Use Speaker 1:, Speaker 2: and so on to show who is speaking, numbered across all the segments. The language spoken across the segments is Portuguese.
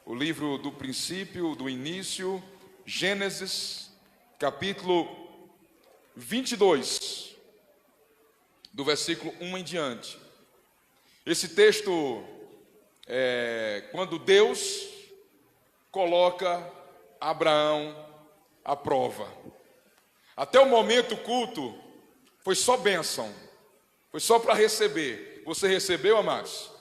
Speaker 1: o livro do princípio, do início, Gênesis, capítulo 22, do versículo 1 em diante. Esse texto é quando Deus coloca Abraão à prova. Até o momento o culto foi só bênção, foi só para receber. Você recebeu, amados?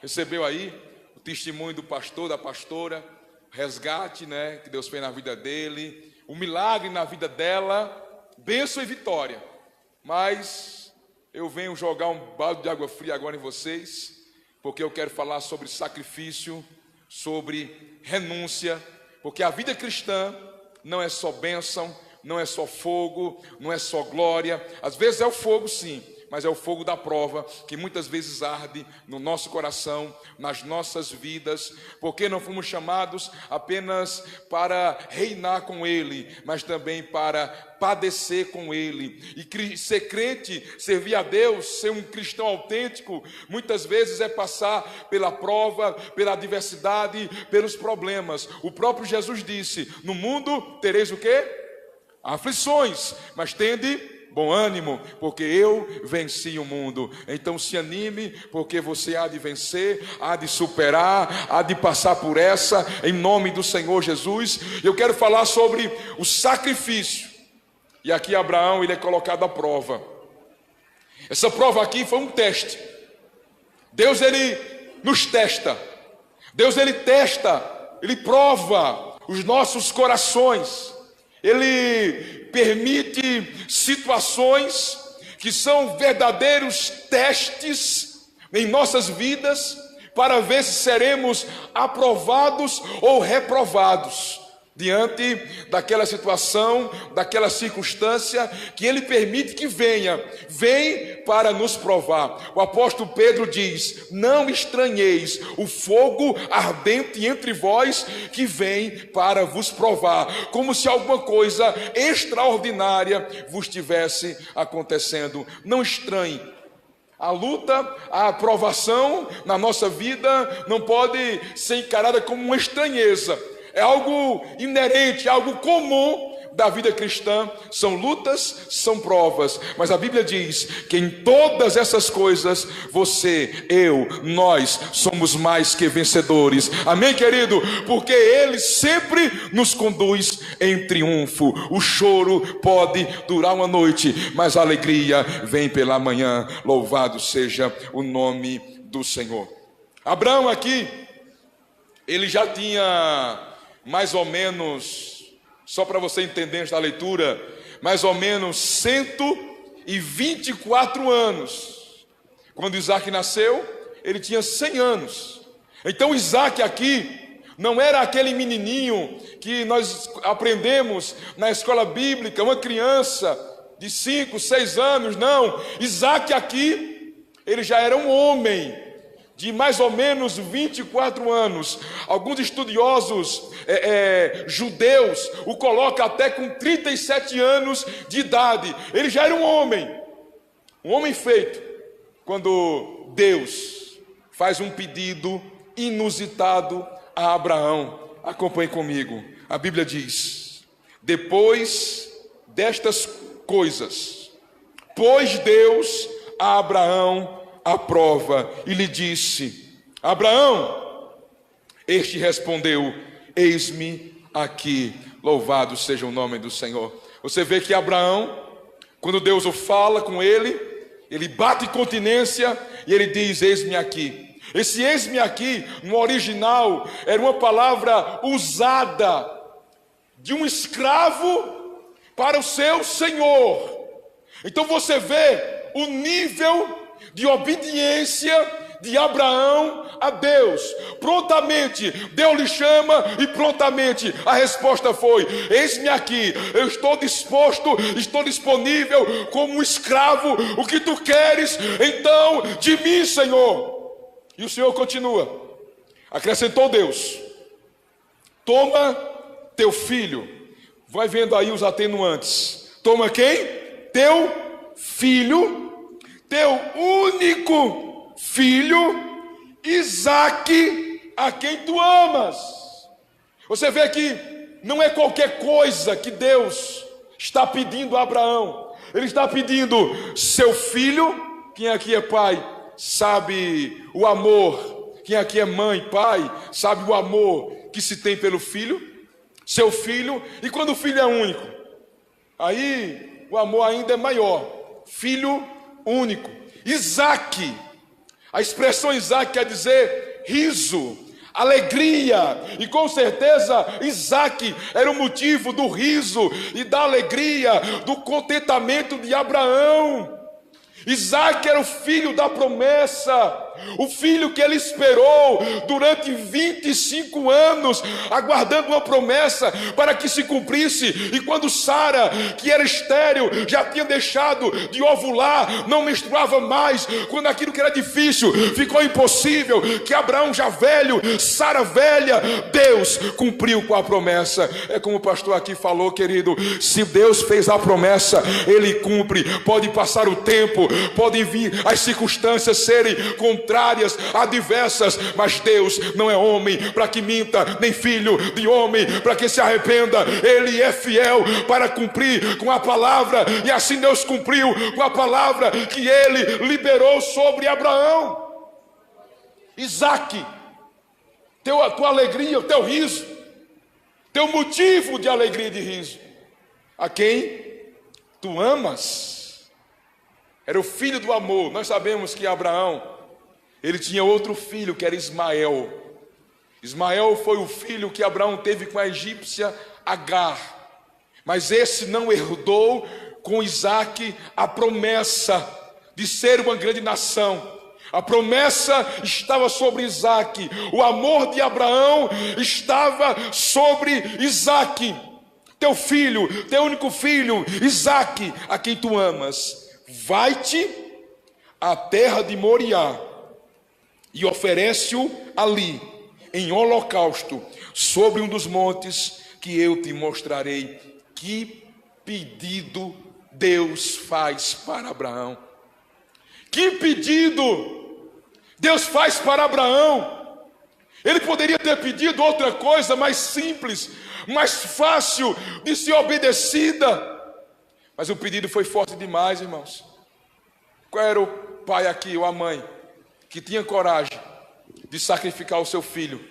Speaker 1: Recebeu aí o testemunho do pastor, da pastora, resgate, né, que Deus fez na vida dele, o milagre na vida dela, bênção e vitória. Mas eu venho jogar um balde de água fria agora em vocês, porque eu quero falar sobre sacrifício, sobre renúncia, porque a vida cristã não é só bênção, não é só fogo, não é só glória. Às vezes é o fogo, sim, mas é o fogo da prova, que muitas vezes arde no nosso coração, nas nossas vidas, porque não fomos chamados apenas para reinar com Ele, mas também para padecer com Ele. E ser crente, servir a Deus, ser um cristão autêntico, muitas vezes é passar pela prova, pela adversidade, pelos problemas. O próprio Jesus disse: no mundo tereis o quê? Aflições, mas tende bom ânimo, porque eu venci o mundo. Então se anime, porque você há de vencer, há de superar, há de passar por essa, em nome do Senhor Jesus. Eu quero falar sobre o sacrifício. E aqui Abraão, ele é colocado à prova. Essa prova aqui foi um teste. Deus, ele nos testa. Deus, ele testa, ele prova os nossos corações. Ele permite situações que são verdadeiros testes em nossas vidas, para ver se seremos aprovados ou reprovados diante daquela situação, daquela circunstância que Ele permite que vem para nos provar. O apóstolo Pedro diz: não estranheis o fogo ardente entre vós, que vem para vos provar, como se alguma coisa extraordinária vos estivesse acontecendo. Não estranhe. A luta, a aprovação na nossa vida não pode ser encarada como uma estranheza. É algo inerente, algo comum da vida cristã. São lutas, são provas, mas a Bíblia diz que em todas essas coisas você, eu, nós somos mais que vencedores. Amém, querido? Porque Ele sempre nos conduz em triunfo. O choro pode durar uma noite, mas a alegria vem pela manhã. Louvado seja o nome do Senhor. Abraão aqui, ele já tinha mais ou menos, só para você entender esta leitura, mais ou menos 124 anos. Quando Isaac nasceu, ele tinha 100 anos. Então Isaac aqui não era aquele menininho que nós aprendemos na escola bíblica, uma criança de 5, 6 anos, não. Isaac aqui, ele já era um homem de mais ou menos 24 anos. Alguns estudiosos judeus o colocam até com 37 anos de idade. Ele já era um homem feito, quando Deus faz um pedido inusitado a Abraão. Acompanhe comigo. A Bíblia diz: depois destas coisas, pôs Deus a Abraão à prova e lhe disse: Abraão. Este respondeu: eis-me aqui. Louvado seja o nome do Senhor. Você vê que Abraão, quando Deus o fala com ele, ele bate continência e ele diz: eis-me aqui. Esse eis-me aqui, no original, era uma palavra usada de um escravo para o seu senhor. Então você vê o nível de obediência de Abraão a Deus. Prontamente Deus lhe chama e prontamente a resposta foi: eis-me aqui, eu estou disposto, estou disponível como um escravo. O que tu queres então de mim, Senhor? E o Senhor continua. Acrescentou Deus: toma teu filho. Vai vendo aí os atenuantes. Toma quem? Teu filho, teu único filho, Isaque, a quem tu amas. Você vê que não é qualquer coisa que Deus está pedindo a Abraão. Ele está pedindo seu filho. Quem aqui é pai sabe o amor. Quem aqui é mãe, pai, sabe o amor que se tem pelo filho. Seu filho. E quando o filho é único, aí o amor ainda é maior. Filho único. Isaque. A expressão Isaque quer dizer riso, alegria, e com certeza Isaque era o motivo do riso e da alegria, do contentamento de Abraão. Isaque era o filho da promessa, o filho que ele esperou durante 25 anos, aguardando uma promessa para que se cumprisse. E quando Sara, que era estéril, já tinha deixado de ovular, não menstruava mais, quando aquilo que era difícil ficou impossível, que Abraão já velho, Sara velha, Deus cumpriu com a promessa. É como o pastor aqui falou, querido, se Deus fez a promessa, Ele cumpre. Pode passar o tempo, podem vir as circunstâncias serem contrárias, adversas, mas Deus não é homem para que minta, nem filho de homem para que se arrependa. Ele é fiel para cumprir com a palavra, e assim Deus cumpriu com a palavra que Ele liberou sobre Abraão. Isaque, tua alegria, o teu riso, teu motivo de alegria e de riso, a quem tu amas. Era o filho do amor. Nós sabemos que Abraão, ele tinha outro filho que era Ismael. Ismael foi o filho que Abraão teve com a egípcia Agar. Mas esse não herdou com Isaque a promessa de ser uma grande nação. A promessa estava sobre Isaque. O amor de Abraão estava sobre Isaque. Teu filho, teu único filho, Isaque, a quem tu amas, vai-te à terra de Moriá e oferece-o ali em holocausto sobre um dos montes que eu te mostrarei. Que pedido Deus faz para Abraão! Que pedido Deus faz para Abraão! Ele poderia ter pedido outra coisa mais simples, mais fácil de ser obedecida, mas o pedido foi forte demais, irmãos. Qual era o pai aqui, ou a mãe, que tinha coragem de sacrificar o seu filho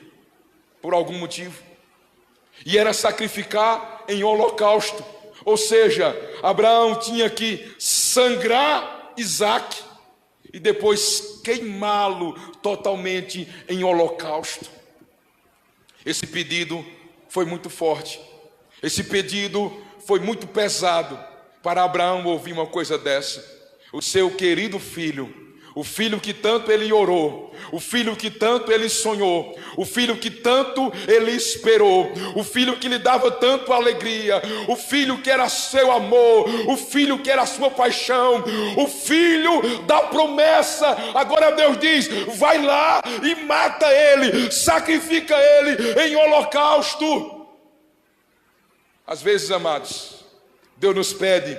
Speaker 1: por algum motivo? E era sacrificar em holocausto. Ou seja, Abraão tinha que sangrar Isaque e depois queimá-lo totalmente em holocausto. Esse pedido foi muito forte. Esse pedido foi muito pesado para Abraão ouvir uma coisa dessa. O seu querido filho, o filho que tanto ele orou, o filho que tanto ele sonhou, o filho que tanto ele esperou, o filho que lhe dava tanto alegria, o filho que era seu amor, o filho que era sua paixão, o filho da promessa. Agora Deus diz: vai lá e mata ele, sacrifica ele em holocausto. Às vezes, amados, Deus nos pede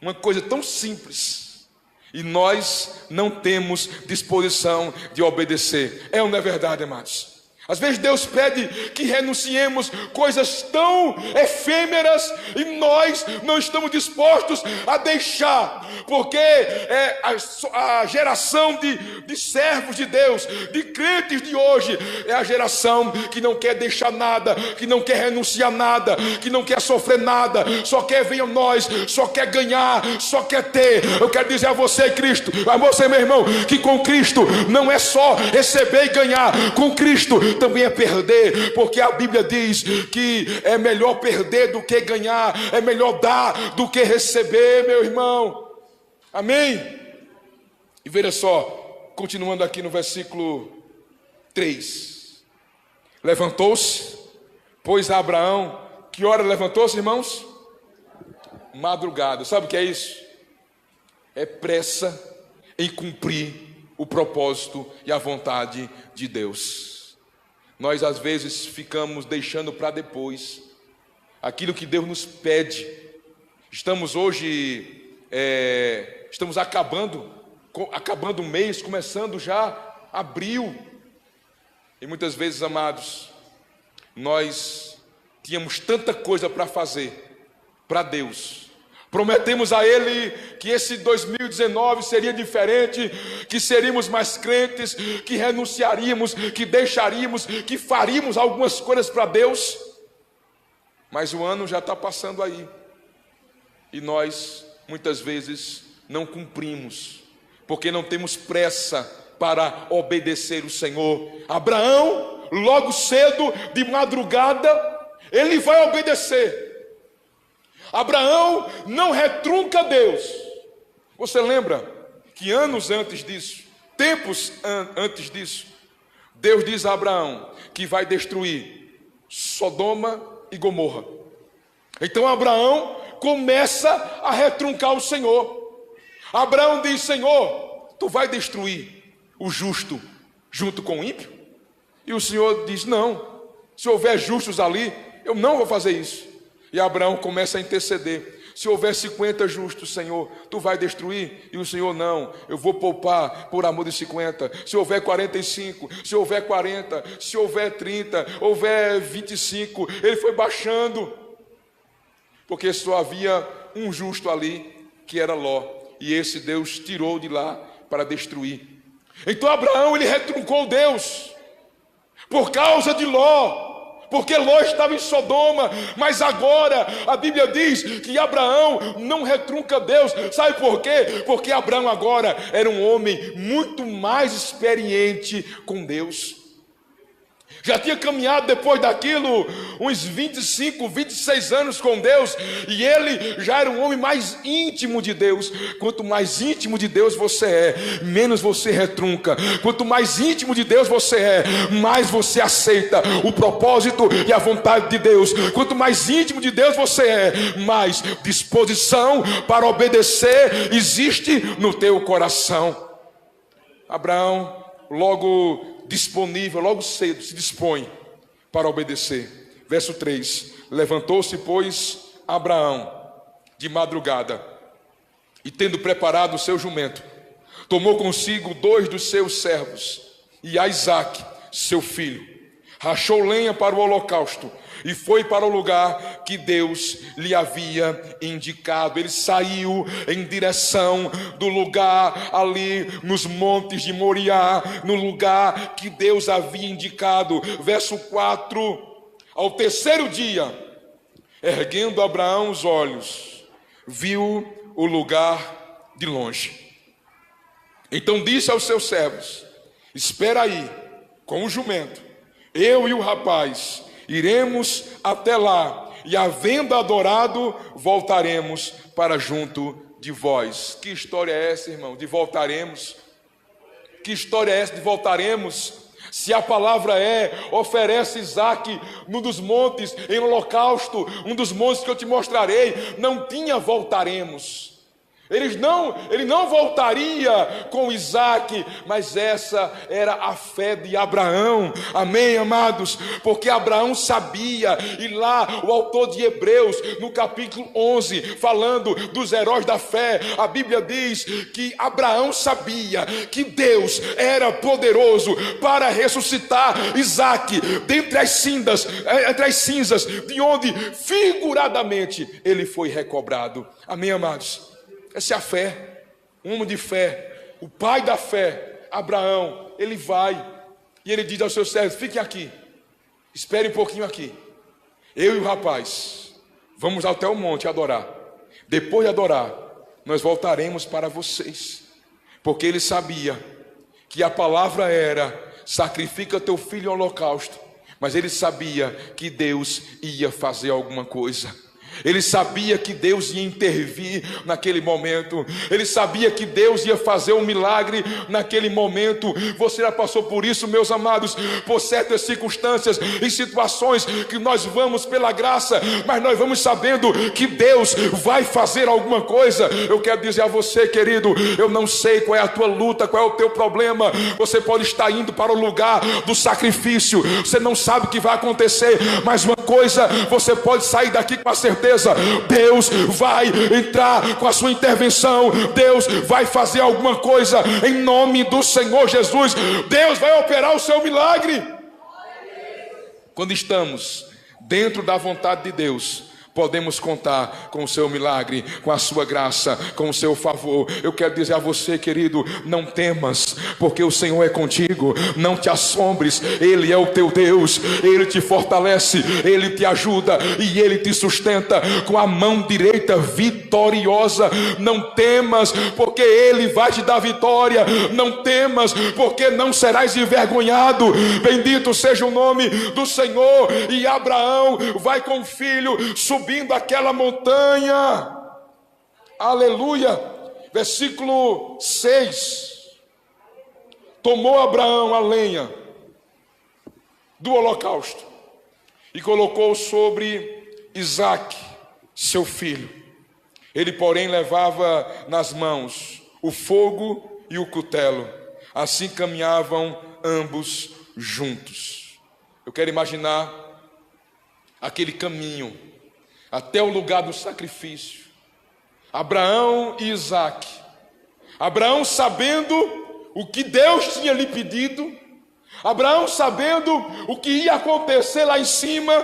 Speaker 1: uma coisa tão simples e nós não temos disposição de obedecer. É ou não é verdade, amados? Às vezes Deus pede que renunciemos coisas tão efêmeras e nós não estamos dispostos a deixar, porque a geração de servos de Deus, de crentes de hoje, é a geração que não quer deixar nada, que não quer renunciar nada, que não quer sofrer nada, só quer vir a nós, só quer ganhar, só quer ter. Eu quero dizer a você, Cristo, a você, meu irmão, que com Cristo não é só receber e ganhar, com Cristo também é perder, porque a Bíblia diz que é melhor perder do que ganhar, é melhor dar do que receber, meu irmão. Amém? E veja só, continuando aqui no versículo 3: levantou-se, pois Abraão, que hora levantou-se, irmãos? Madrugada. Sabe o que é isso? É pressa em cumprir o propósito e a vontade de Deus. Nós às vezes ficamos deixando para depois aquilo que Deus nos pede. Estamos hoje, estamos acabando o mês, começando já abril. E muitas vezes, amados, nós tínhamos tanta coisa para fazer para Deus. Prometemos a Ele que esse 2019 seria diferente, que seríamos mais crentes, que renunciaríamos, que deixaríamos, que faríamos algumas coisas para Deus. Mas o ano já está passando aí. E nós, muitas vezes, não cumprimos, porque não temos pressa para obedecer o Senhor. Abraão, logo cedo, de madrugada, ele vai obedecer. Abraão não retrunca Deus. Você lembra que anos antes disso, tempos antes disso, Deus diz a Abraão que vai destruir Sodoma e Gomorra. Então Abraão começa a retruncar o Senhor. Abraão diz: Senhor, tu vai destruir o justo junto com o ímpio? E o Senhor diz: não, se houver justos ali, eu não vou fazer isso. E Abraão começa a interceder: se houver 50 justos, Senhor, tu vai destruir? E o Senhor: não, eu vou poupar por amor de 50. Se houver 45, se houver 40, se houver 30, houver 25. Ele foi baixando, porque só havia um justo ali, que era Ló, e esse Deus tirou de lá para destruir. Então Abraão, ele retruncou Deus por causa de Ló, porque Ló estava em Sodoma. Mas agora a Bíblia diz que Abraão não retrunca Deus. Sabe por quê? Porque Abraão agora era um homem muito mais experiente com Deus. Já tinha caminhado depois daquilo uns 25, 26 anos com Deus, e ele já era um homem mais íntimo de Deus. Quanto mais íntimo de Deus você é, menos você retrunca. Quanto mais íntimo de Deus você é, mais você aceita o propósito e a vontade de Deus. Quanto mais íntimo de Deus você é, mais disposição para obedecer existe no teu coração. Abraão, logo disponível, logo cedo, se dispõe para obedecer. Verso 3: levantou-se, pois, Abraão de madrugada, e tendo preparado o seu jumento, tomou consigo 2 dos seus servos e a Isaque, seu filho, rachou lenha para o holocausto e foi para o lugar que Deus lhe havia indicado. Ele saiu em direção do lugar ali nos montes de Moriá, no lugar que Deus havia indicado. Verso 4: ao terceiro dia, erguendo Abraão os olhos, viu o lugar de longe. Então disse aos seus servos: espera aí com o jumento, eu e o rapaz iremos até lá, e havendo adorado, voltaremos para junto de vós. Que história é essa, irmão, de voltaremos? Que história é essa de voltaremos? Se a palavra oferece Isaque num dos montes, em holocausto, um dos montes que eu te mostrarei, não tinha voltaremos. Ele não voltaria com Isaque, mas essa era a fé de Abraão. Amém, amados? Porque Abraão sabia, e lá o autor de Hebreus, no capítulo 11, falando dos heróis da fé, a Bíblia diz que Abraão sabia que Deus era poderoso para ressuscitar Isaque dentre as cinzas, de onde figuradamente ele foi recobrado. Amém, amados? Essa é a fé, um homem de fé, o pai da fé, Abraão. Ele vai e ele diz aos seus servos: fiquem aqui, esperem um pouquinho aqui, eu e o rapaz vamos até o monte adorar. Depois de adorar, nós voltaremos para vocês. Porque ele sabia que a palavra era: sacrifica teu filho em holocausto. Mas ele sabia que Deus ia fazer alguma coisa. Ele sabia que Deus ia intervir naquele momento. Ele sabia que Deus ia fazer um milagre naquele momento. Você já passou por isso, meus amados, por certas circunstâncias e situações que nós vamos pela graça, mas nós vamos sabendo que Deus vai fazer alguma coisa. Eu quero dizer a você, querido, eu não sei qual é a tua luta, qual é o teu problema. Você pode estar indo para o lugar do sacrifício, você não sabe o que vai acontecer, mas uma coisa, você pode sair daqui com a certeza: Deus vai entrar com a sua intervenção. Deus vai fazer alguma coisa em nome do Senhor Jesus. Deus vai operar o seu milagre. Quando estamos dentro da vontade de Deus, podemos contar com o seu milagre, com a sua graça, com o seu favor. Eu quero dizer a você, querido, não temas, porque o Senhor é contigo. Não te assombres, Ele é o teu Deus. Ele te fortalece, Ele te ajuda e Ele te sustenta com a mão direita vitoriosa. Não temas, porque Ele vai te dar vitória. Não temas, porque não serás envergonhado. Bendito seja o nome do Senhor. E Abraão vai com o filho subindo aquela montanha, aleluia. Versículo 6: tomou Abraão a lenha do holocausto e colocou sobre Isaque, seu filho. Ele, porém, levava nas mãos o fogo e o cutelo. Assim caminhavam ambos juntos. Eu quero imaginar aquele caminho até o lugar do sacrifício. Abraão e Isaque. Abraão sabendo o que Deus tinha lhe pedido. Abraão sabendo o que ia acontecer lá em cima.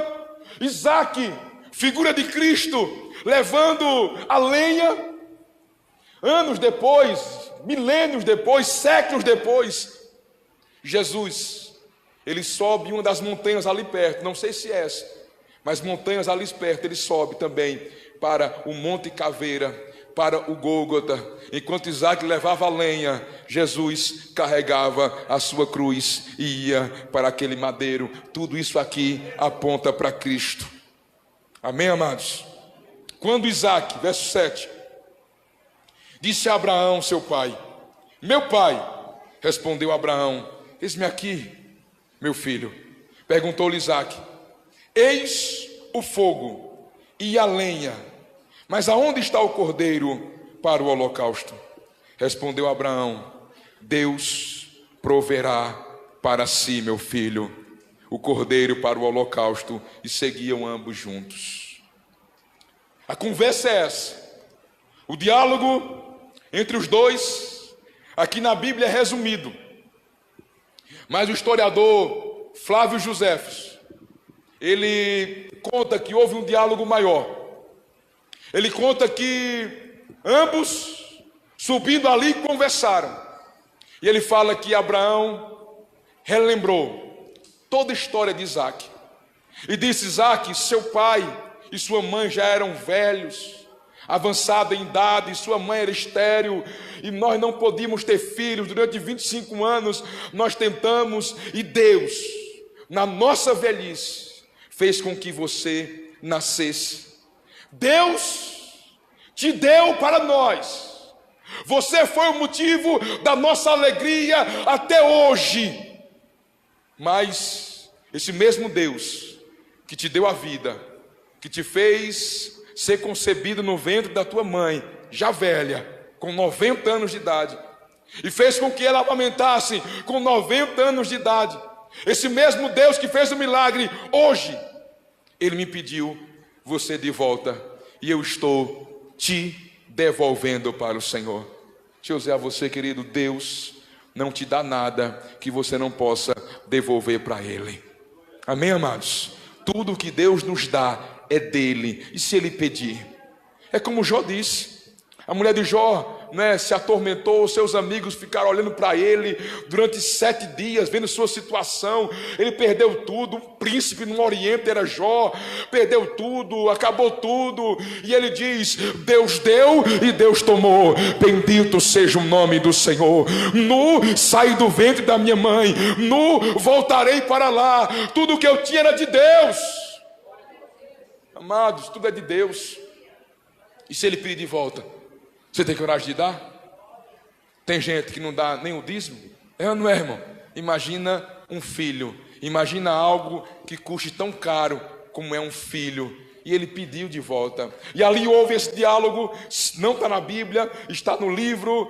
Speaker 1: Isaque, figura de Cristo, levando a lenha. Anos depois, milênios depois, séculos depois, Jesus, ele sobe uma das montanhas ali perto, não sei se é essa, mas montanhas ali perto, ele sobe também para o Monte Caveira, para o Gólgota. Enquanto Isaque levava a lenha, Jesus carregava a sua cruz e ia para aquele madeiro. Tudo isso aqui aponta para Cristo. Amém, amados? Quando Isaque, verso 7, disse a Abraão, seu pai: meu pai, respondeu Abraão: eis-me aqui, meu filho. Perguntou-lhe Isaque: eis o fogo e a lenha, mas aonde está o cordeiro para o holocausto? Respondeu Abraão: Deus proverá para si, meu filho, o cordeiro para o holocausto. E seguiam ambos juntos. A conversa é essa. O diálogo entre os dois, aqui na Bíblia é resumido, mas o historiador Flávio Joséfos, ele conta que houve um diálogo maior. Ele conta que ambos, subindo ali, conversaram. E ele fala que Abraão relembrou toda a história de Isaque. E disse: Isaque, seu pai e sua mãe já eram velhos, avançado em idade, sua mãe era estéril, e nós não podíamos ter filhos. Durante 25 anos nós tentamos, e Deus, na nossa velhice, fez com que você nascesse. Deus te deu para nós. Você foi o motivo da nossa alegria até hoje. Mas esse mesmo Deus que te deu a vida, que te fez ser concebido no ventre da tua mãe, já velha, com 90 anos de idade, e fez com que ela amamentasse com 90 anos de idade, esse mesmo Deus que fez o milagre, hoje, Ele me pediu você de volta, e eu estou te devolvendo para o Senhor. Deixa eu dizer a você, querido, Deus não te dá nada que você não possa devolver para Ele. Amém, amados? Tudo que Deus nos dá é dele, e se Ele pedir? É como Jó disse. A mulher de Jó, se atormentou, seus amigos ficaram olhando para ele durante 7 dias, vendo sua situação. Ele perdeu tudo, um príncipe no Oriente era Jó, perdeu tudo, acabou tudo, e ele diz: Deus deu e Deus tomou, bendito seja o nome do Senhor. Nu saí do ventre da minha mãe, nu voltarei para lá. Tudo que eu tinha era de Deus. Amados, tudo é de Deus. E se Ele pedir de volta, você tem coragem de dar? Tem gente que não dá nem o dízimo. É ou não é, irmão? Imagina um filho. Imagina algo que custe tão caro como é um filho. E ele pediu de volta. E ali houve esse diálogo. Não está na Bíblia, está no livro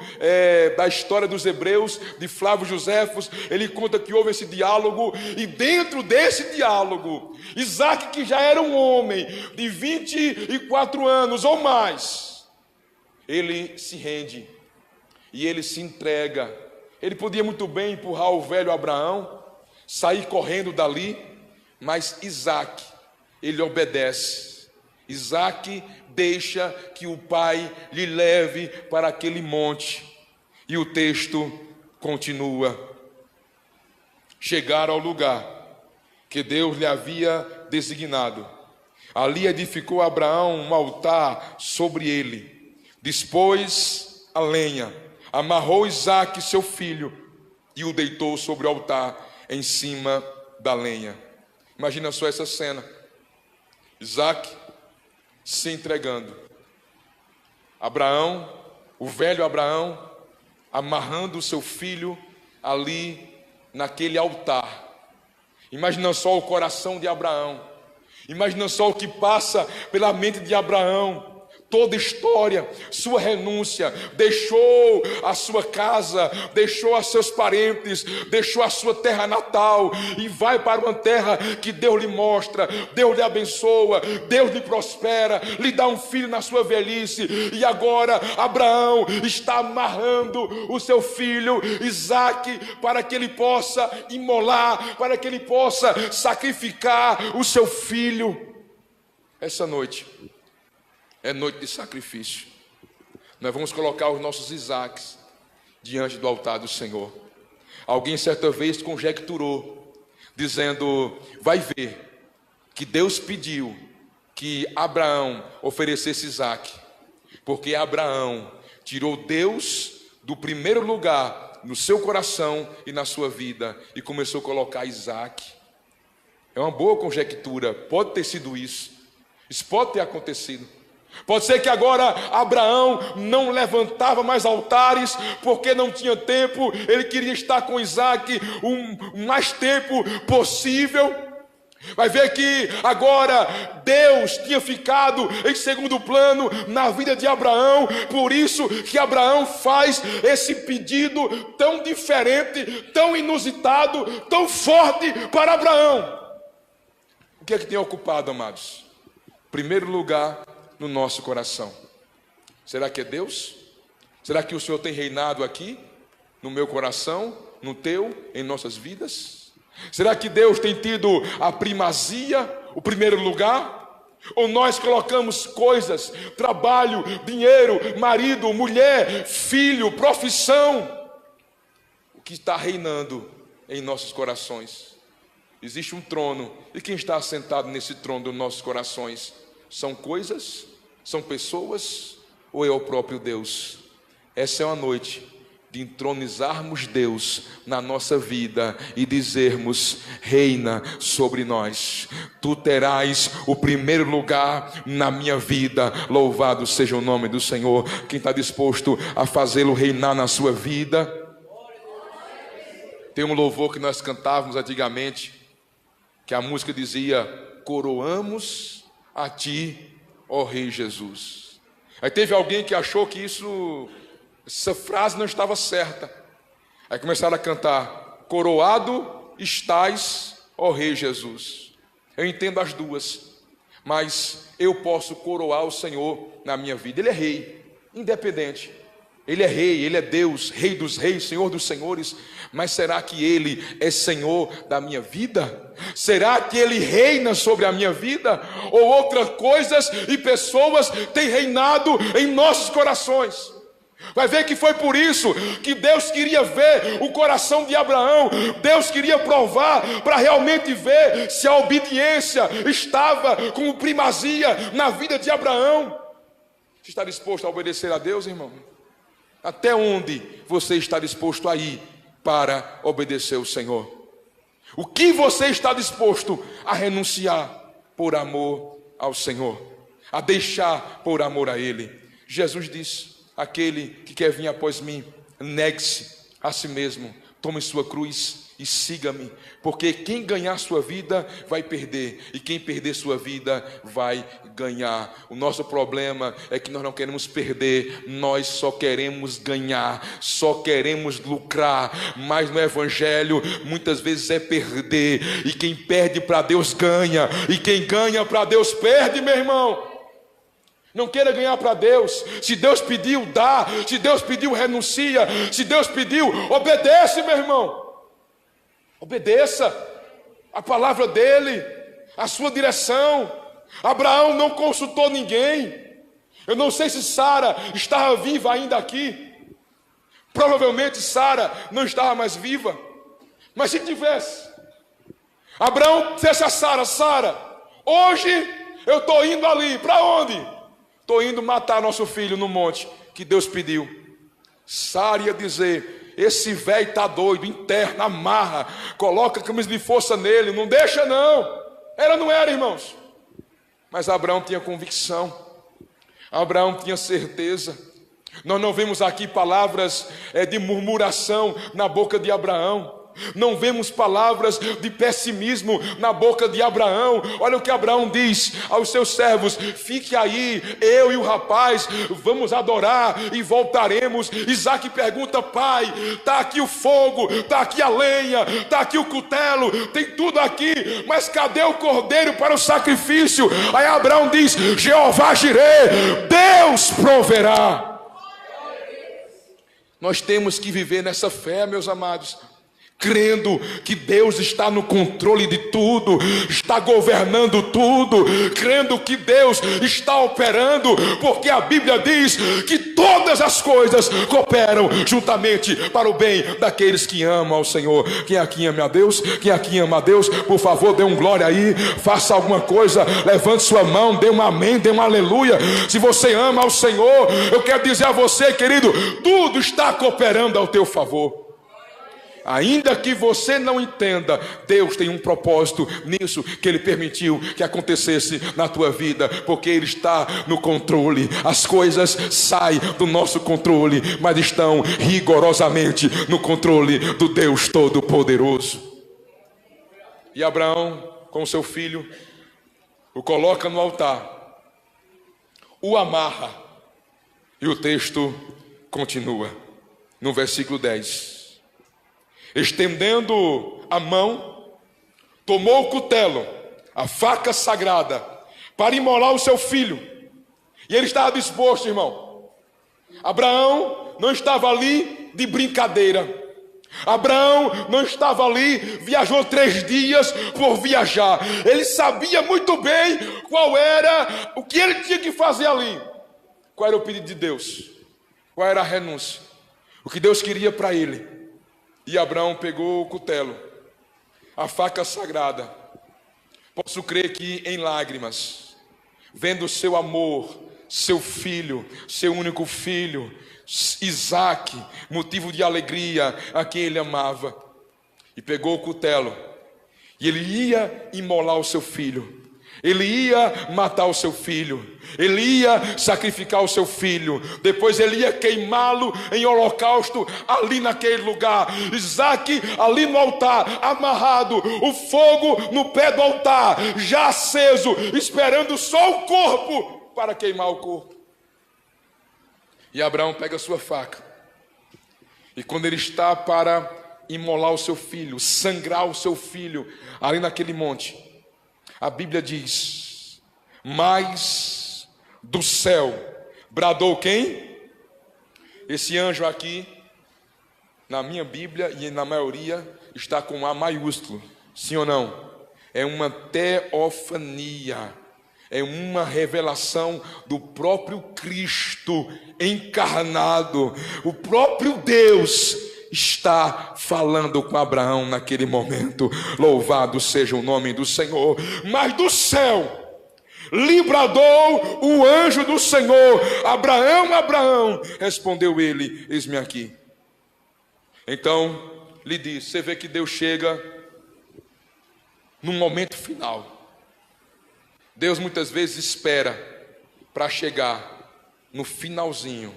Speaker 1: da história dos Hebreus, de Flávio Joséfos. Ele conta que houve esse diálogo. E dentro desse diálogo, Isaque, que já era um homem de 24 anos ou mais, ele se rende e ele se entrega. Ele podia muito bem empurrar o velho Abraão, sair correndo dali, mas Isaque, ele obedece. Isaque deixa que o pai lhe leve para aquele monte. E o texto continua. Chegaram ao lugar que Deus lhe havia designado. Ali edificou Abraão um altar sobre ele. Dispôs a lenha, amarrou Isaque, seu filho, e o deitou sobre o altar em cima da lenha. Imagina só essa cena. Isaque se entregando. Abraão, o velho Abraão, amarrando o seu filho ali naquele altar. Imagina só o coração de Abraão. Imagina só o que passa pela mente de Abraão. Toda história, sua renúncia, deixou a sua casa, deixou a seus parentes, deixou a sua terra natal e vai para uma terra que Deus lhe mostra, Deus lhe abençoa, Deus lhe prospera, lhe dá um filho na sua velhice. E agora Abraão está amarrando o seu filho Isaque para que ele possa imolar, para que ele possa sacrificar o seu filho. Essa noite é noite de sacrifício. Nós vamos colocar os nossos Isaques diante do altar do Senhor. Alguém certa vez conjecturou, dizendo: vai ver que Deus pediu que Abraão oferecesse Isaque, porque Abraão tirou Deus do primeiro lugar no seu coração e na sua vida e começou a colocar Isaque. É uma boa conjectura, pode ter sido isso. Isso pode ter acontecido. Pode ser que agora Abraão não levantava mais altares porque não tinha tempo. Ele queria estar com Isaque o mais tempo possível. Vai ver que agora Deus tinha ficado em segundo plano na vida de Abraão. Por isso que Abraão faz esse pedido tão diferente, tão inusitado, tão forte para Abraão. O que é que tem ocupado, amados? Primeiro lugar no nosso coração. Será que é Deus? Será que o Senhor tem reinado aqui, no meu coração, no teu, em nossas vidas? Será que Deus tem tido a primazia, o primeiro lugar? Ou nós colocamos coisas, trabalho, dinheiro, marido, mulher, filho, profissão? O que está reinando em nossos corações? Existe um trono, e quem está sentado nesse trono dos nossos corações? São coisas? São pessoas? Ou é o próprio Deus? Essa é uma noite de entronizarmos Deus na nossa vida e dizermos: reina sobre nós. Tu terás o primeiro lugar na minha vida. Louvado seja o nome do Senhor. Quem está disposto a fazê-lo reinar na sua vida? Tem um louvor que nós cantávamos antigamente, que a música dizia: coroamos a ti, ó Rei Jesus. Aí teve alguém que achou que essa frase não estava certa. Aí começaram a cantar: coroado estás, ó Rei Jesus. Eu entendo as duas, mas eu posso coroar o Senhor na minha vida. Ele é rei, independente. Ele é rei, ele é Deus, Rei dos reis, Senhor dos senhores. Mas será que ele é Senhor da minha vida? Será que ele reina sobre a minha vida? Ou outras coisas e pessoas têm reinado em nossos corações? Vai ver que foi por isso que Deus queria ver o coração de Abraão. Deus queria provar para realmente ver se a obediência estava com primazia na vida de Abraão. Você está disposto a obedecer a Deus, irmão? Até onde você está disposto a ir para obedecer o Senhor? O que você está disposto a renunciar por amor ao Senhor? A deixar por amor a Ele? Jesus disse: aquele que quer vir após mim, negue-se a si mesmo, tome sua cruz e siga-me, porque quem ganhar sua vida vai perder, e quem perder sua vida vai ganhar. O nosso problema é que nós não queremos perder, nós só queremos ganhar, só queremos lucrar. Mas no Evangelho muitas vezes é perder, e quem perde para Deus ganha, e quem ganha para Deus perde, meu irmão. Não queira ganhar para Deus. Se Deus pediu, dá. Se Deus pediu, renuncia. Se Deus pediu, obedece, meu irmão. Obedeça a palavra dele. a sua direção. Abraão não consultou ninguém. Eu não sei se Sara estava viva ainda aqui. Provavelmente Sara não estava mais viva. Mas se tivesse, Abraão dissesse a Sara: Sara, hoje eu estou indo ali. Para onde? Estou indo matar nosso filho no monte que Deus pediu. Sara ia dizer: esse velho está doido, interna, amarra, coloca camisa de força nele, não deixa não. Ela não era, irmãos. Mas Abraão tinha convicção. Abraão tinha certeza. Nós não vemos aqui palavras de murmuração na boca de Abraão. Não vemos palavras de pessimismo na boca de Abraão. Olha o que Abraão diz aos seus servos: fique aí, eu e o rapaz vamos adorar e voltaremos. Isaac pergunta: pai, está aqui o fogo, está aqui a lenha, está aqui o cutelo, tem tudo aqui, mas cadê o cordeiro para o sacrifício? Aí Abraão diz: Jeová Jireh, Deus proverá. Nós temos que viver nessa fé, meus amados, crendo que Deus está no controle de tudo, está governando tudo, crendo que Deus está operando, porque a Bíblia diz que todas as coisas cooperam juntamente para o bem daqueles que amam ao Senhor. Quem aqui ama a Deus? Quem aqui ama a Deus? Por favor, dê um glória aí, faça alguma coisa, levante sua mão, dê um amém, dê um aleluia. Se você ama ao Senhor, eu quero dizer a você, querido, tudo está cooperando ao teu favor. Ainda que você não entenda, Deus tem um propósito nisso que Ele permitiu que acontecesse na tua vida, porque Ele está no controle. As coisas saem do nosso controle, mas estão rigorosamente no controle do Deus Todo-Poderoso. E Abraão, com seu filho, o coloca no altar, o amarra, e o texto continua no versículo 10. Estendendo a mão, tomou o cutelo, a faca sagrada, para imolar o seu filho. E ele estava disposto, irmão. Abraão não estava ali de brincadeira. Abraão não estava ali, viajou 3 dias por viajar. Ele sabia muito bem qual era, o que ele tinha que fazer ali. Qual era o pedido de Deus? Qual era a renúncia? O que Deus queria para ele. E Abraão pegou o cutelo, a faca sagrada. Posso crer que em lágrimas, vendo seu amor, seu filho, seu único filho, Isaac, motivo de alegria a quem ele amava, e pegou o cutelo, e ele ia imolar o seu filho. Ele ia matar o seu filho, ele ia sacrificar o seu filho, depois ele ia queimá-lo em holocausto ali naquele lugar. Isaac ali no altar, amarrado, o fogo no pé do altar, já aceso, esperando só o corpo para queimar o corpo. E Abraão pega a sua faca, e quando ele está para imolar o seu filho, sangrar o seu filho ali naquele monte, a Bíblia diz: mas do céu bradou quem? Esse anjo aqui, na minha Bíblia e na maioria, está com A maiúsculo. Sim ou não? É uma teofania, é uma revelação do próprio Cristo encarnado. O próprio Deus está falando com Abraão naquele momento. Louvado seja o nome do Senhor. Mas do céu lhe bradou o anjo do Senhor: Abraão, Abraão. Respondeu ele: eis-me aqui. Então lhe disse. Você vê que Deus chega num momento final. Deus muitas vezes espera para chegar no finalzinho,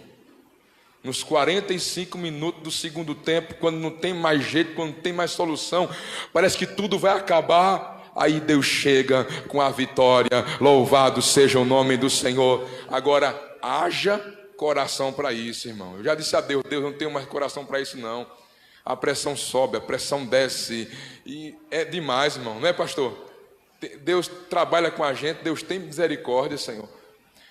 Speaker 1: nos 45 minutos do segundo tempo, quando não tem mais jeito, quando não tem mais solução, parece que tudo vai acabar. Aí Deus chega com a vitória. Louvado seja o nome do Senhor. Agora, haja coração para isso, irmão. Eu já disse a Deus: Deus, não tenho mais coração para isso não. A pressão sobe, a pressão desce, e é demais, irmão, não é, pastor? Deus trabalha com a gente, Deus tem misericórdia, Senhor.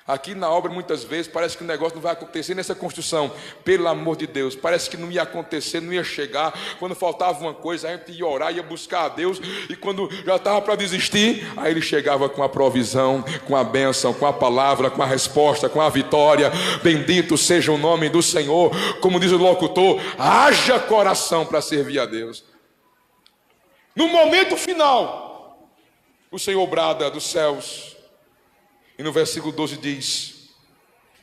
Speaker 1: Aqui na obra, muitas vezes, parece que o negócio não vai acontecer nessa construção. Pelo amor de Deus, parece que não ia acontecer, não ia chegar. Quando faltava uma coisa, a gente ia orar, ia buscar a Deus. E quando já estava para desistir, aí ele chegava com a provisão, com a bênção, com a palavra, com a resposta, com a vitória. Bendito seja o nome do Senhor. Como diz o locutor, haja coração para servir a Deus. No momento final, o Senhor brada dos céus. E no versículo 12 diz: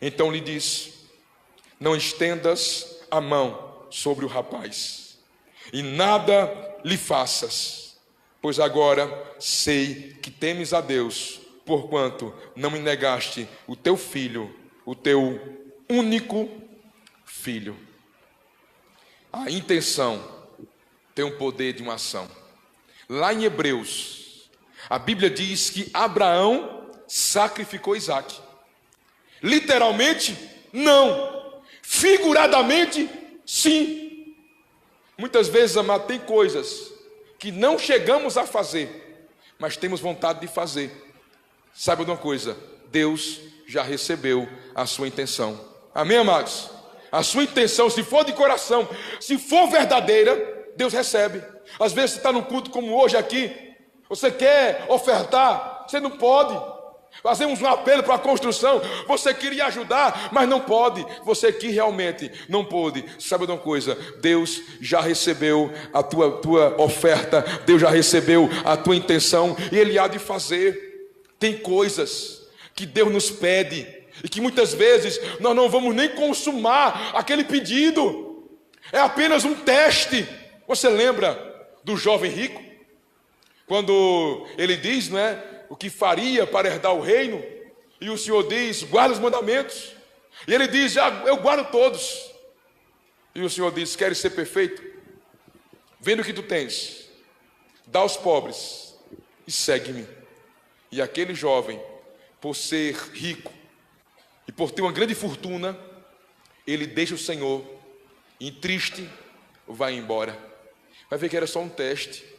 Speaker 1: então lhe disse: não estendas a mão sobre o rapaz, e nada lhe faças, pois agora sei que temes a Deus, porquanto não me negaste o teu filho, o teu único filho. A intenção tem o poder de uma ação. Lá em Hebreus, a Bíblia diz que Abraão sacrificou Isaac. Literalmente, não. Figuradamente, sim. Muitas vezes, amado, tem coisas que não chegamos a fazer, mas temos vontade de fazer. Saiba de uma coisa: Deus já recebeu a sua intenção. Amém, amados? A sua intenção, se for de coração, se for verdadeira, Deus recebe. Às vezes você está num culto como hoje aqui, você quer ofertar, você não pode. Fazemos um apelo para a construção, você queria ajudar, mas não pode. Você que realmente não pôde. Sabe de uma coisa? Deus já recebeu a tua oferta, Deus já recebeu a tua intenção, e Ele há de fazer. Tem coisas que Deus nos pede, e que muitas vezes nós não vamos nem consumar aquele pedido. É apenas um teste. Você lembra do jovem rico? Quando ele diz, não é? O que faria para herdar o reino, e o Senhor diz: guarda os mandamentos, e ele diz: eu guardo todos. E o Senhor diz: queres ser perfeito? Vendo o que tu tens, dá aos pobres e segue-me. E aquele jovem, por ser rico e por ter uma grande fortuna, ele deixa o Senhor e triste vai embora. Vai ver que era só um teste.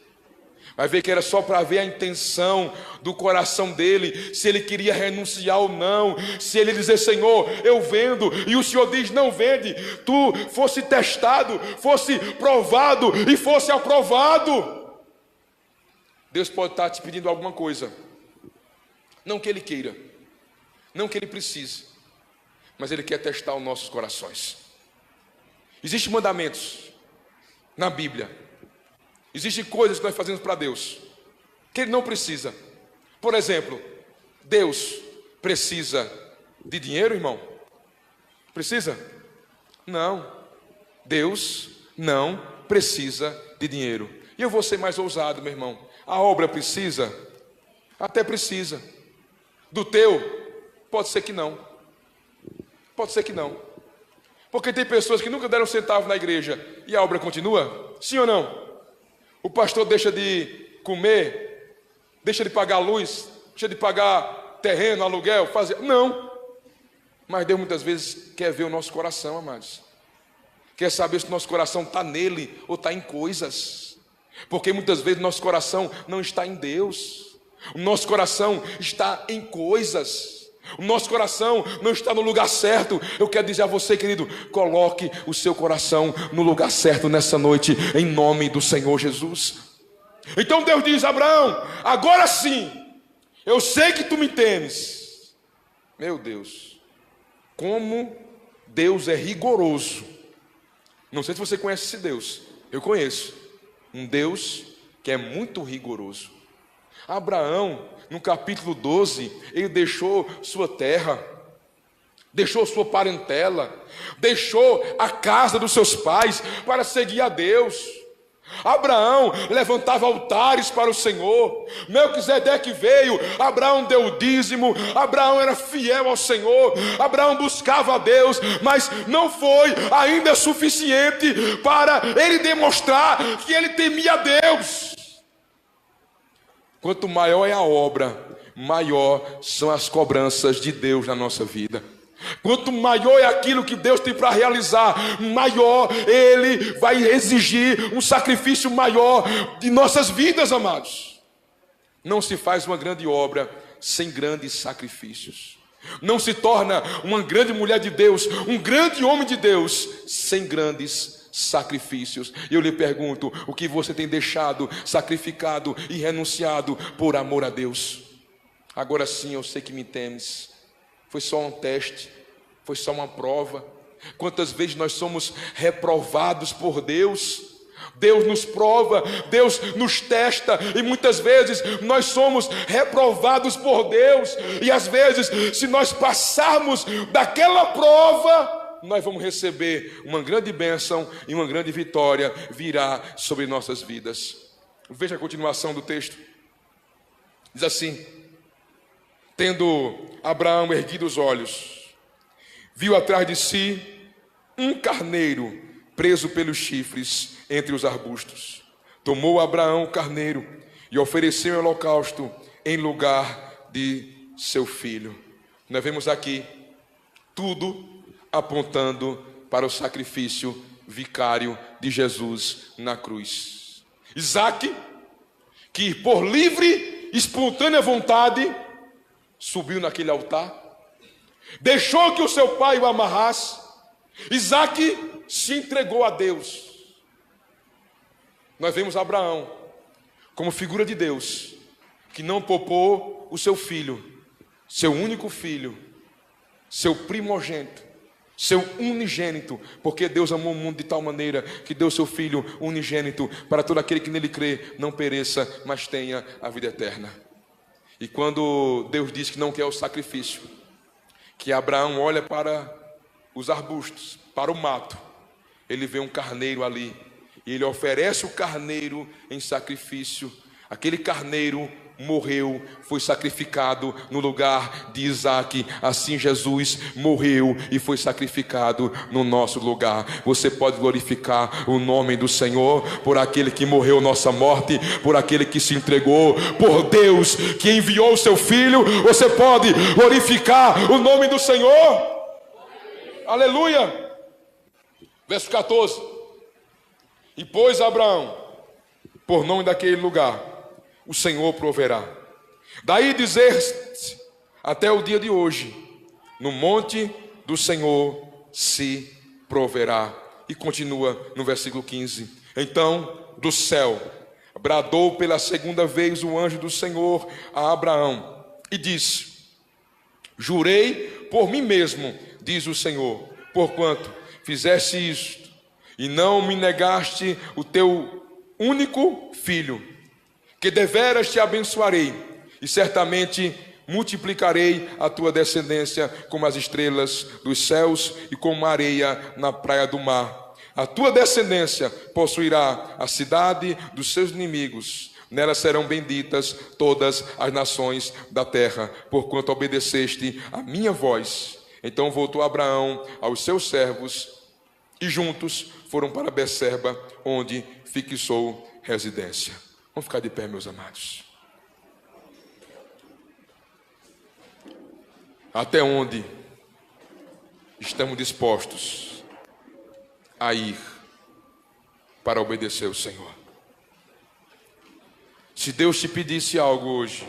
Speaker 1: Vai ver que era só para ver a intenção do coração dele, se ele queria renunciar ou não, se ele dizer: Senhor, eu vendo, e o Senhor diz: não vende, tu fosse testado, fosse provado e fosse aprovado. Deus pode estar te pedindo alguma coisa, não que ele queira, não que ele precise, mas ele quer testar os nossos corações. Existem mandamentos na Bíblia. Existem coisas que nós fazemos para Deus que Ele não precisa. Por exemplo, Deus precisa de dinheiro, irmão? Precisa? Não. Deus não precisa de dinheiro. E eu vou ser mais ousado, meu irmão. A obra precisa? Até precisa. Do teu? Pode ser que não. Pode ser que não. Porque tem pessoas que nunca deram um centavo na igreja e a obra continua? Sim ou não? O pastor deixa de comer, deixa de pagar luz, deixa de pagar terreno, aluguel, fazer... Não. Mas Deus muitas vezes quer ver o nosso coração, amados. Quer saber se o nosso coração está nele ou está em coisas. Porque muitas vezes o nosso coração não está em Deus. O nosso coração está em coisas. O nosso coração não está no lugar certo. Eu quero dizer a você, querido, coloque o seu coração no lugar certo nessa noite, em nome do Senhor Jesus. Então Deus diz: Abraão, agora sim, eu sei que tu me temes. Meu Deus, como Deus é rigoroso. Não sei se você conhece esse Deus. Eu conheço um Deus que é muito rigoroso. Abraão, no capítulo 12, ele deixou sua terra, deixou sua parentela, deixou a casa dos seus pais para seguir a Deus. Abraão levantava altares para o Senhor. Melquisedeque veio, Abraão deu o dízimo, Abraão era fiel ao Senhor, Abraão buscava a Deus, mas não foi ainda suficiente para ele demonstrar que ele temia a Deus. Quanto maior é a obra, maior são as cobranças de Deus na nossa vida. Quanto maior é aquilo que Deus tem para realizar, maior Ele vai exigir um sacrifício maior de nossas vidas, amados. Não se faz uma grande obra sem grandes sacrifícios. Não se torna uma grande mulher de Deus, um grande homem de Deus, sem grandes sacrifícios. E eu lhe pergunto, o que você tem deixado, sacrificado e renunciado por amor a Deus? Agora sim, eu sei que me temes. Foi só um teste, foi só uma prova. Quantas vezes nós somos reprovados por Deus? Deus nos prova, Deus nos testa, e muitas vezes nós somos reprovados por Deus, e às vezes, se nós passarmos daquela prova, nós vamos receber uma grande bênção e uma grande vitória virá sobre nossas vidas. Veja a continuação do texto. Diz assim: tendo Abraão erguido os olhos, viu atrás de si um carneiro preso pelos chifres entre os arbustos. Tomou Abraão o carneiro e ofereceu em holocausto em lugar de seu filho. Nós vemos aqui tudo apontando para o sacrifício vicário de Jesus na cruz. Isaque, que por livre, espontânea vontade, subiu naquele altar, deixou que o seu pai o amarrasse. Isaque se entregou a Deus. Nós vemos Abraão como figura de Deus, que não poupou o seu filho, seu único filho, seu primogênito, seu unigênito, porque Deus amou o mundo de tal maneira que deu seu filho unigênito para todo aquele que nele crê não pereça, mas tenha a vida eterna. E quando Deus diz que não quer o sacrifício, que Abraão olha para os arbustos, para o mato, ele vê um carneiro ali, e ele oferece o carneiro em sacrifício. Aquele carneiro morreu, foi sacrificado no lugar de Isaque. Assim Jesus morreu e foi sacrificado no nosso lugar. Você pode glorificar o nome do Senhor por aquele que morreu nossa morte, por aquele que se entregou, por Deus que enviou o seu filho. Você pode glorificar o nome do Senhor. Aleluia. Verso 14: e pôs Abraão por nome daquele lugar: o Senhor proverá. Daí dizer-se até o dia de hoje: no monte do Senhor se proverá. E continua no versículo 15: então do céu bradou pela segunda vez o anjo do Senhor a Abraão e disse: jurei por mim mesmo, diz o Senhor, porquanto fizeste isto e não me negaste o teu único filho, que deveras te abençoarei e certamente multiplicarei a tua descendência como as estrelas dos céus e como a areia na praia do mar. A tua descendência possuirá a cidade dos seus inimigos, nela serão benditas todas as nações da terra, porquanto obedeceste a minha voz. Então voltou Abraão aos seus servos e juntos foram para Berseba, onde fixou residência. Vamos ficar de pé, meus amados. Até onde estamos dispostos a ir para obedecer o Senhor? Se Deus te pedisse algo hoje,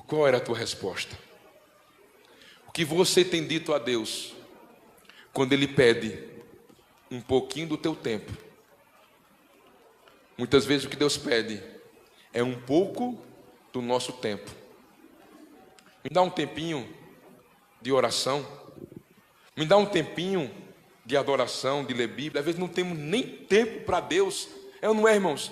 Speaker 1: qual era a tua resposta? O que você tem dito a Deus quando Ele pede um pouquinho do teu tempo? Muitas vezes o que Deus pede é um pouco do nosso tempo. Me dá um tempinho de oração, me dá um tempinho de adoração, de ler Bíblia. Às vezes não temos nem tempo para Deus, é ou não é, irmãos?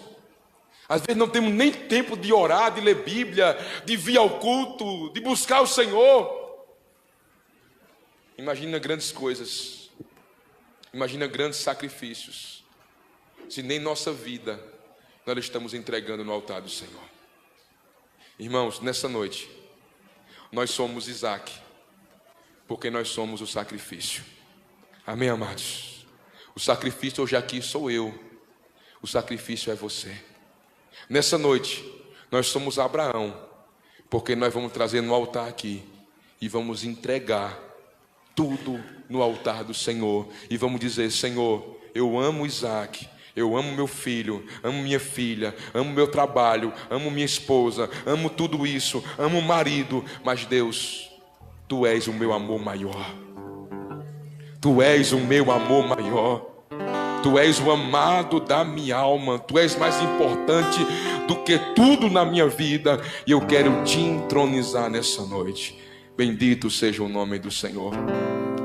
Speaker 1: Às vezes não temos nem tempo de orar, de ler Bíblia, de vir ao culto, de buscar o Senhor. Imagina grandes coisas, imagina grandes sacrifícios, se nem nossa vida nós estamos entregando no altar do Senhor. Irmãos, nessa noite, nós somos Isaque, porque nós somos o sacrifício. Amém, amados? O sacrifício hoje aqui sou eu, o sacrifício é você. Nessa noite, nós somos Abraão, porque nós vamos trazer no altar aqui e vamos entregar tudo no altar do Senhor e vamos dizer: Senhor, eu amo Isaque Eu amo meu filho, amo minha filha, amo meu trabalho, amo minha esposa, amo tudo isso, amo o marido. Mas Deus, Tu és o meu amor maior. Tu és o meu amor maior. Tu és o amado da minha alma. Tu és mais importante do que tudo na minha vida. E eu quero Te entronizar nessa noite. Bendito seja o nome do Senhor.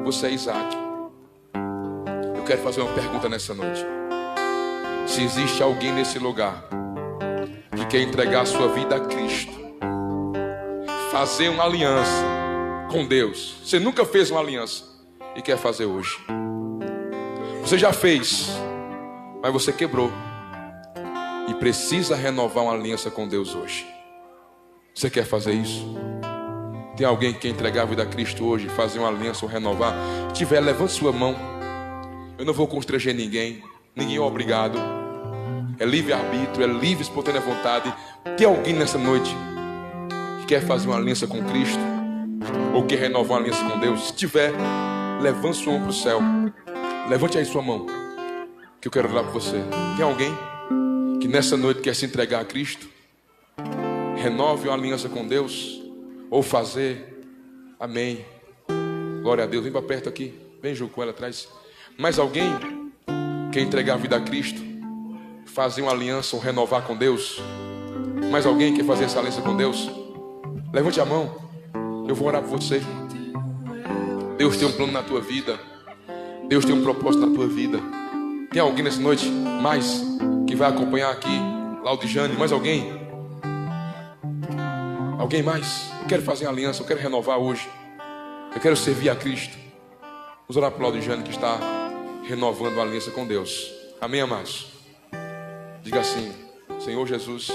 Speaker 1: Você é Isaac. Eu quero fazer uma pergunta nessa noite. Se existe alguém nesse lugar que quer entregar a sua vida a Cristo, fazer uma aliança com Deus. Você nunca fez uma aliança e quer fazer hoje. Você já fez, mas você quebrou e precisa renovar uma aliança com Deus hoje. Você quer fazer isso? Tem alguém que quer entregar a vida a Cristo hoje, fazer uma aliança ou renovar? Se tiver, levante sua mão. Eu não vou constranger ninguém. Ninguém é obrigado. É livre-arbítrio, é livre, espontânea vontade. Tem alguém nessa noite que quer fazer uma aliança com Cristo? Ou quer renovar uma aliança com Deus? Se tiver, levante sua mão para o céu. Levante aí sua mão, que eu quero orar por você. Tem alguém que nessa noite quer se entregar a Cristo? Renove uma aliança com Deus? Ou fazer? Amém. Glória a Deus. Vem para perto aqui. Vem junto com ela atrás. Mais alguém quer entregar a vida a Cristo? Fazer uma aliança ou renovar com Deus? Mais alguém quer fazer essa aliança com Deus? Levante a mão. Eu vou orar por você. Deus tem um plano na tua vida. Deus tem um propósito na tua vida. Tem alguém nessa noite mais que vai acompanhar aqui Laudijane? Mais alguém? Alguém mais? Eu quero fazer uma aliança, eu quero renovar hoje. Eu quero servir a Cristo. Vamos orar por Laudijane que está renovando a aliança com Deus. Amém, amados? Diga assim: Senhor Jesus,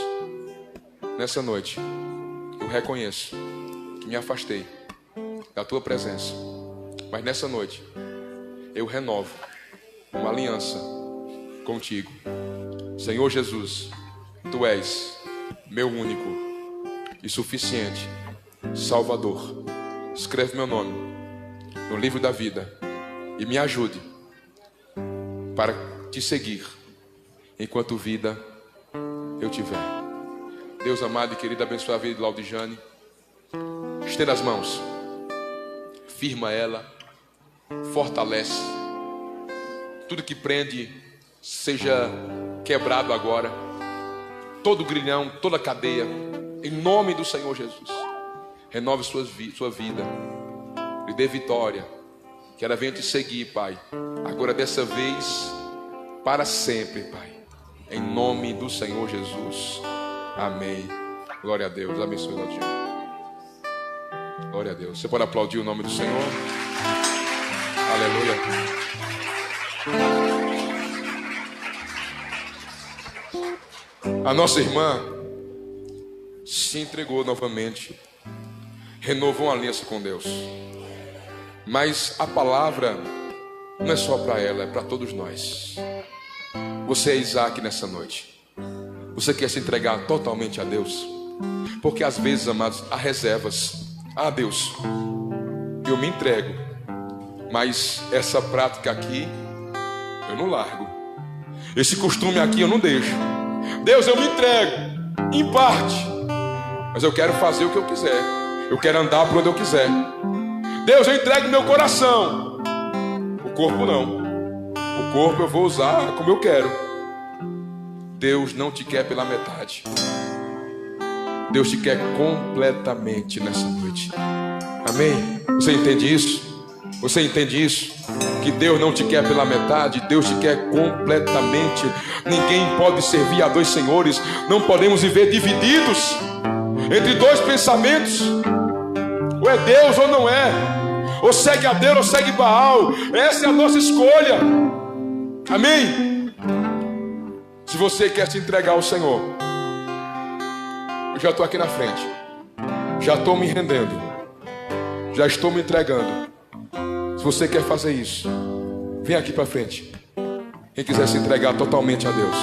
Speaker 1: nessa noite eu reconheço que me afastei da tua presença, mas nessa noite eu renovo uma aliança contigo. Senhor Jesus, Tu és meu único e suficiente Salvador. Escreve meu nome no livro da vida e me ajude para Te seguir enquanto vida eu tiver. Deus amado e querido, abençoe a vida de Laudijane. Estenda as mãos, firma ela, fortalece. Tudo que prende seja quebrado agora. Todo grilhão, toda cadeia, em nome do Senhor Jesus. Renove sua vida, lhe dê vitória. Que ela venha Te seguir, Pai, agora dessa vez, para sempre, Pai, em nome do Senhor Jesus. Amém. Glória a Deus. Abençoe o Deus. Glória a Deus. Você pode aplaudir o nome do Senhor? Aleluia. A nossa irmã se entregou novamente, renovou uma aliança com Deus. Mas a palavra não é só para ela, é para todos nós. Você é Isaac nessa noite. Você quer se entregar totalmente a Deus? Porque às vezes, amados, há reservas. Ah, Deus, eu me entrego, mas essa prática aqui eu não largo. Esse costume aqui eu não deixo. Deus, eu me entrego em parte, mas eu quero fazer o que eu quiser. Eu quero andar por onde eu quiser. Deus, eu entrego meu coração. O corpo não. O corpo eu vou usar como eu quero. Deus não te quer pela metade. Deus te quer completamente nessa noite. Amém? Você entende isso? Você entende isso? Que Deus não te quer pela metade, Deus te quer completamente. Ninguém pode servir a dois senhores. Não podemos viver divididos entre dois pensamentos. Ou é Deus ou não é. Ou segue a Deus ou segue Baal. Essa é a nossa escolha. Amém? Se você quer se entregar ao Senhor, eu já estou aqui na frente. Já estou me rendendo. Já estou me entregando. Se você quer fazer isso, vem aqui para frente. Quem quiser se entregar totalmente a Deus,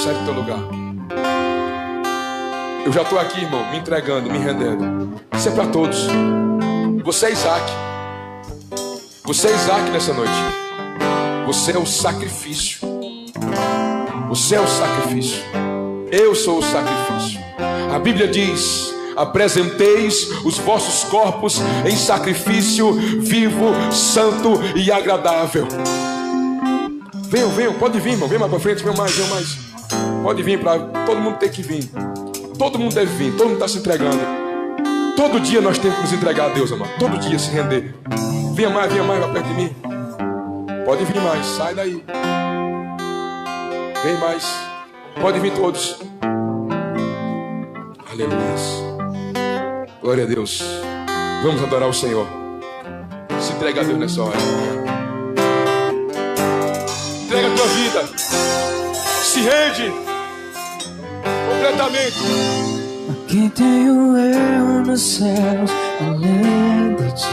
Speaker 1: sai do teu lugar. Eu já estou aqui, irmão, me entregando, me rendendo. Isso é para todos. Você é Isaac. Você é Isaac nessa noite. Você é o sacrifício. Você é o sacrifício. Eu sou o sacrifício. A Bíblia diz: apresenteis os vossos corpos em sacrifício vivo, santo e agradável. Venham, pode vir, irmão. Vem mais para frente, venham mais. Pode vir, para todo mundo ter que vir. Todo mundo deve vir, todo mundo está se entregando. Todo dia nós temos que nos entregar a Deus, amado. Todo dia se render. Venha mais para perto de mim. Pode vir mais, sai daí. Vem mais. Pode vir todos. Aleluia. Glória a Deus. Vamos adorar o Senhor. Se entrega a Deus nessa hora. Entrega a tua vida. Se rende completamente.
Speaker 2: Quem tenho eu nos céus além de ti?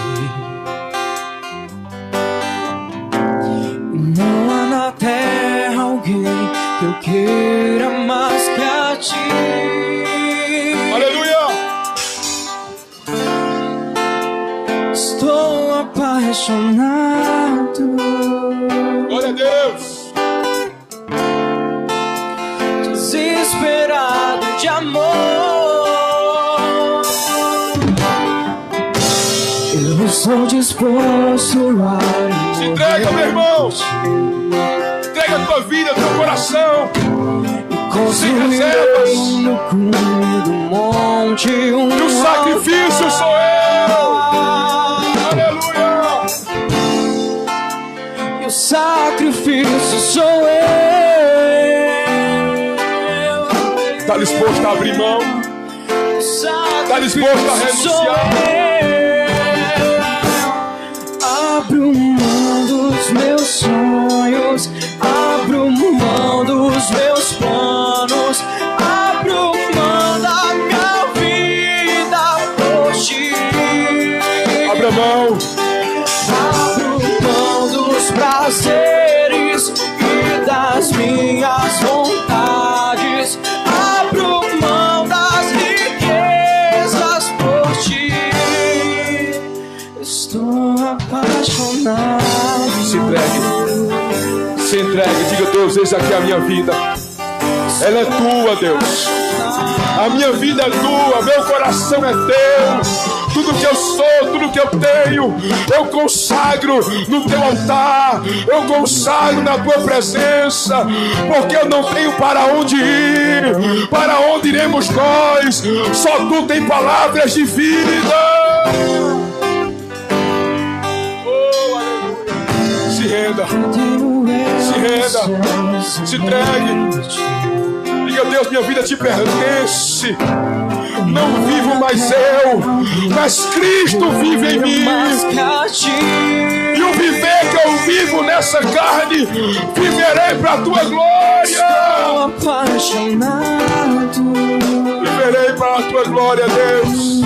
Speaker 2: Não há na terra alguém que eu queira mais que a ti.
Speaker 1: Aleluia!
Speaker 2: Estou apaixonado.
Speaker 1: Glória a Deus!
Speaker 2: Desesperado de amor. Eu estou disposto a
Speaker 1: se entrega, meu irmão. Entrega a tua vida, teu coração. Sem reservas.
Speaker 2: No cume do monte
Speaker 1: E o sacrifício sou eu. Aleluia.
Speaker 2: E o sacrifício sou eu.
Speaker 1: Está disposto a abrir mão? Está disposto a renunciar?
Speaker 2: Abro mão dos meus sonhos, abro mão dos meus planos, abro mão da minha vida por ti.
Speaker 1: Abra mão.
Speaker 2: Abro mão dos prazeres e das minhas vontades. Abro mão das riquezas por ti. Estou apaixonado.
Speaker 1: Se entregue, diga: Deus, eis aqui a minha vida. Ela é tua, Deus. A minha vida é tua, meu coração é teu. Tudo que eu sou, tudo que eu tenho, eu consagro no teu altar. Eu consagro na tua presença. Porque eu não tenho para onde ir. Para onde iremos nós? Só tu tem palavras de vida. Se renda, se entregue. Diga: Deus, minha vida te pertence. Não vivo mais eu, mas Cristo vive em mim. E o viver que eu vivo nessa carne, viverei para a tua glória. Viverei para a tua glória, Deus.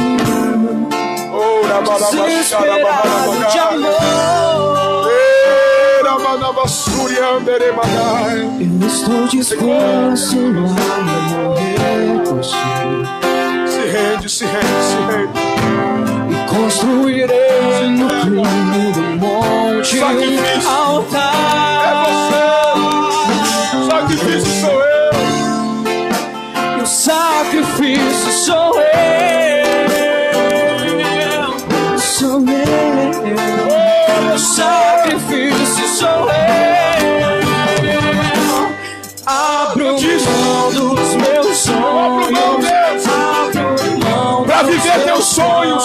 Speaker 2: Desesperado de amor.
Speaker 1: Eu
Speaker 2: estou disposto a morrer por ti.
Speaker 1: Se rende.
Speaker 2: E construirei no cume do monte
Speaker 1: sacrifício.
Speaker 2: Um altar.
Speaker 1: É você. Sacrifício sou eu.
Speaker 2: E o sacrifício sou eu. Sou eu. O sacrifício sou eu. Abro mão dos meus sonhos. Abro mão
Speaker 1: para viver teus sonhos.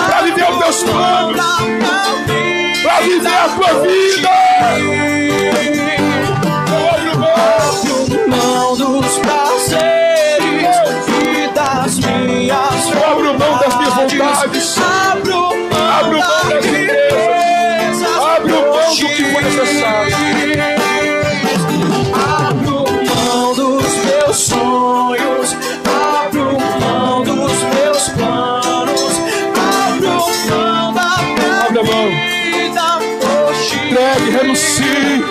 Speaker 1: Para viver os teus planos. Para viver a tua vida.
Speaker 2: Abro mão dos prazeres e das minhas
Speaker 1: eu abro mão das minhas vontades.
Speaker 2: Abro mão
Speaker 1: das riquezas. Abro mão do que for necessário.
Speaker 2: Abro mão dos meus sonhos. Abro mão dos meus planos. Abro mão da minha vida.
Speaker 1: Entregue, renuncie.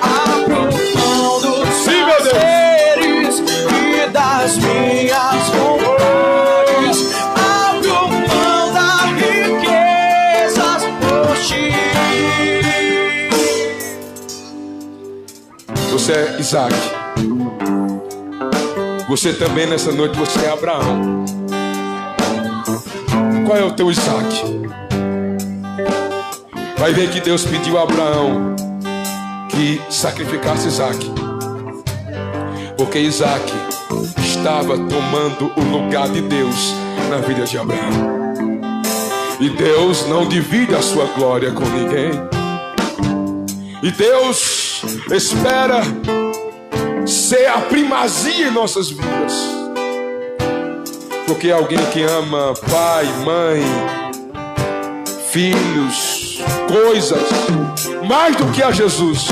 Speaker 2: Abro mão dos prazeres e das minhas vontades. Abro mão das riquezas por ti.
Speaker 1: você é Isaac. Você também nessa noite, você é Abraão. Qual é o teu Isaac? Vai ver que Deus pediu a Abraão que sacrificasse Isaac, porque Isaac estava tomando o lugar de Deus na vida de Abraão. E Deus não divide a sua glória com ninguém. E Deus espera ser a primazia em nossas vidas, porque alguém que ama pai, mãe, filhos, coisas, mais do que a Jesus,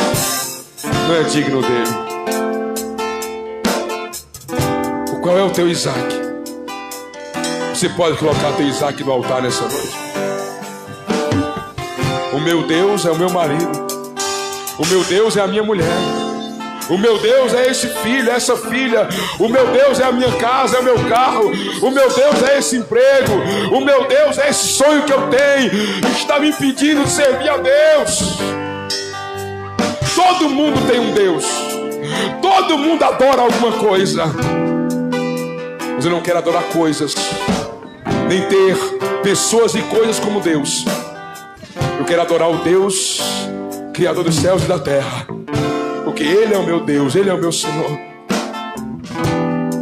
Speaker 1: não é digno dele. Qual é o teu Isaac? Você pode colocar teu Isaac no altar nessa noite. O meu Deus é o meu marido. O meu Deus é a minha mulher. O meu Deus é esse filho, essa filha. O meu Deus é a minha casa, é o meu carro. O meu Deus é esse emprego. O meu Deus é esse sonho que eu tenho. Está me impedindo de servir a Deus. Todo mundo tem um Deus. Todo mundo adora alguma coisa. Mas eu não quero adorar coisas, nem ter pessoas e coisas como Deus. Eu quero adorar o Deus Criador dos céus e da terra, porque Ele é o meu Deus, Ele é o meu Senhor.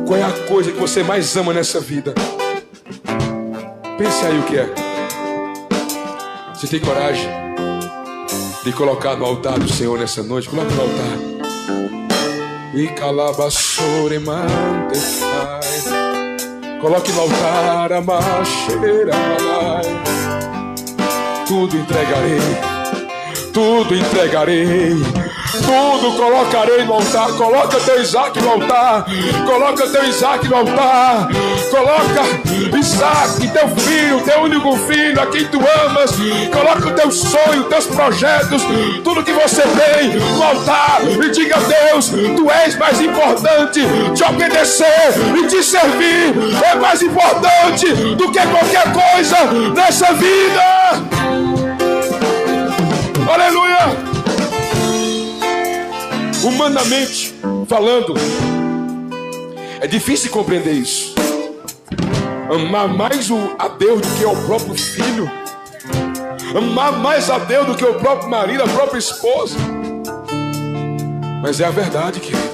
Speaker 1: Qual é a coisa que você mais ama nessa vida? Pense aí o que é. Você tem coragem de colocar no altar do Senhor nessa noite? Coloque no altar. E calabaçore mantefai. Coloque no altar a macheira. Tudo entregarei, tudo entregarei, tudo colocarei no altar. Coloca teu Isaac no altar. Coloca teu Isaac no altar. Coloca Isaac, teu filho, teu único filho, a quem tu amas. Coloca o teu sonho, teus projetos, tudo que você tem no altar. E diga a Deus, tu és mais importante. Te obedecer e te servir é mais importante do que qualquer coisa nessa vida. Aleluia! Humanamente falando, é difícil compreender isso. Amar mais a Deus do que ao próprio filho. Amar mais a Deus do que o próprio marido, a própria esposa. Mas é a verdade, querido.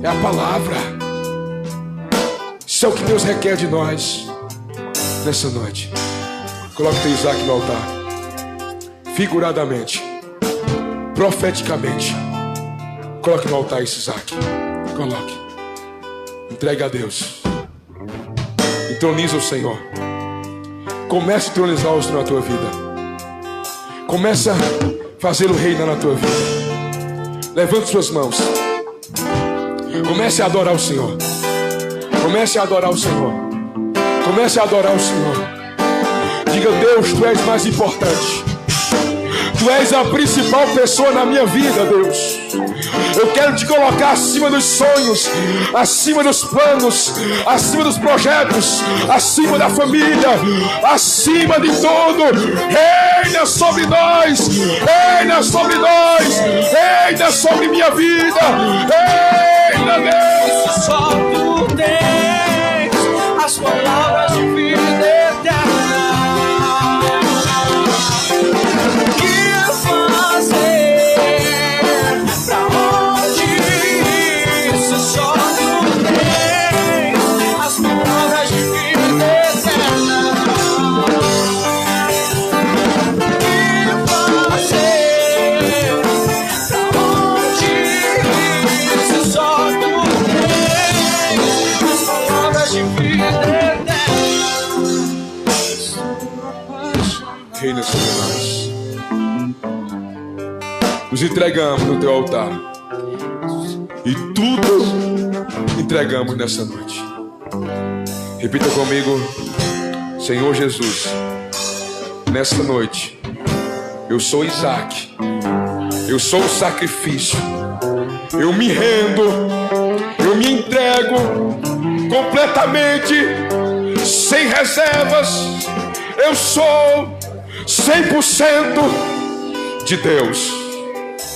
Speaker 1: É a palavra. Isso é o que Deus requer de nós nessa noite. Coloque teu Isaac no altar. Figuradamente, profeticamente, coloque no altar esse Isaac. Coloque. Entregue a Deus. Entroniza o Senhor. Comece a entronizar o Senhor na tua vida. Comece a fazê-lo reinar na tua vida. Levante suas mãos. Comece a adorar o Senhor. Comece a adorar o Senhor. Comece a adorar o Senhor. Diga: Deus, tu és mais importante. Tu és a principal pessoa na minha vida, Deus. Eu quero te colocar acima dos sonhos, acima dos planos, acima dos projetos, acima da família, acima de tudo. Reina sobre nós, reina sobre nós, reina sobre minha vida. Reina, Deus.
Speaker 2: Só tu tens as palavras de vida eterna.
Speaker 1: Reina sobre nós. Nos entregamos no teu altar. E tudo entregamos nessa noite. Repita comigo: Senhor Jesus, nessa noite eu sou Isaac. Eu sou o sacrifício. Eu me rendo. Eu me entrego completamente, sem reservas. Eu sou 100% de Deus.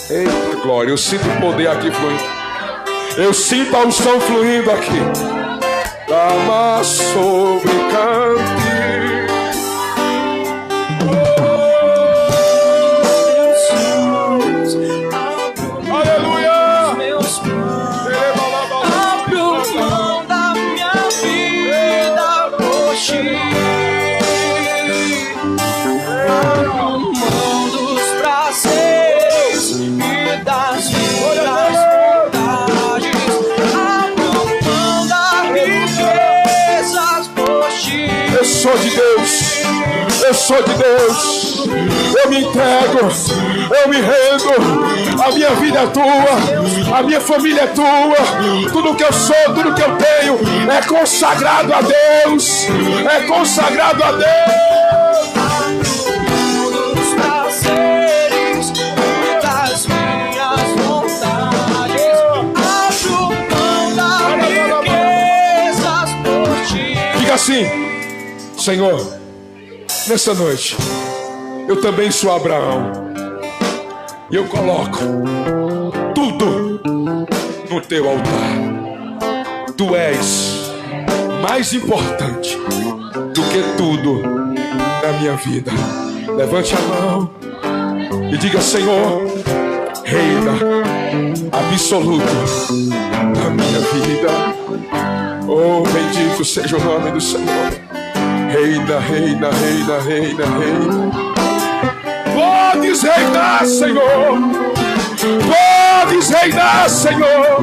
Speaker 1: Eita glória, eu sinto o poder aqui fluindo. Eu sinto a unção fluindo aqui. Dama sobre cante. Aleluia.
Speaker 2: Abro mão da minha vida por ti. Abro mão dos prazeres e das minhas vontades. Abro mão das riquezas por ti.
Speaker 1: Eu sou de Deus. Eu sou de Deus. Eu me entrego. Eu me rendo. A minha vida é tua. A minha família é tua. Tudo que eu sou, tudo que eu tenho é consagrado a Deus. É consagrado a Deus.
Speaker 2: Dos prazeres e das minhas vontades. Abro mão das riquezas por ti.
Speaker 1: Diga assim: Senhor, nessa noite eu também sou Abraão. E eu coloco tudo no teu altar. Tu és mais importante do que tudo na minha vida. Levante a mão e diga: Senhor, reina absoluto na minha vida. Oh, bendito seja o nome do Senhor. Reina, reina, reina, reina, reina. Podes reinar, Senhor. Podes reinar, Senhor.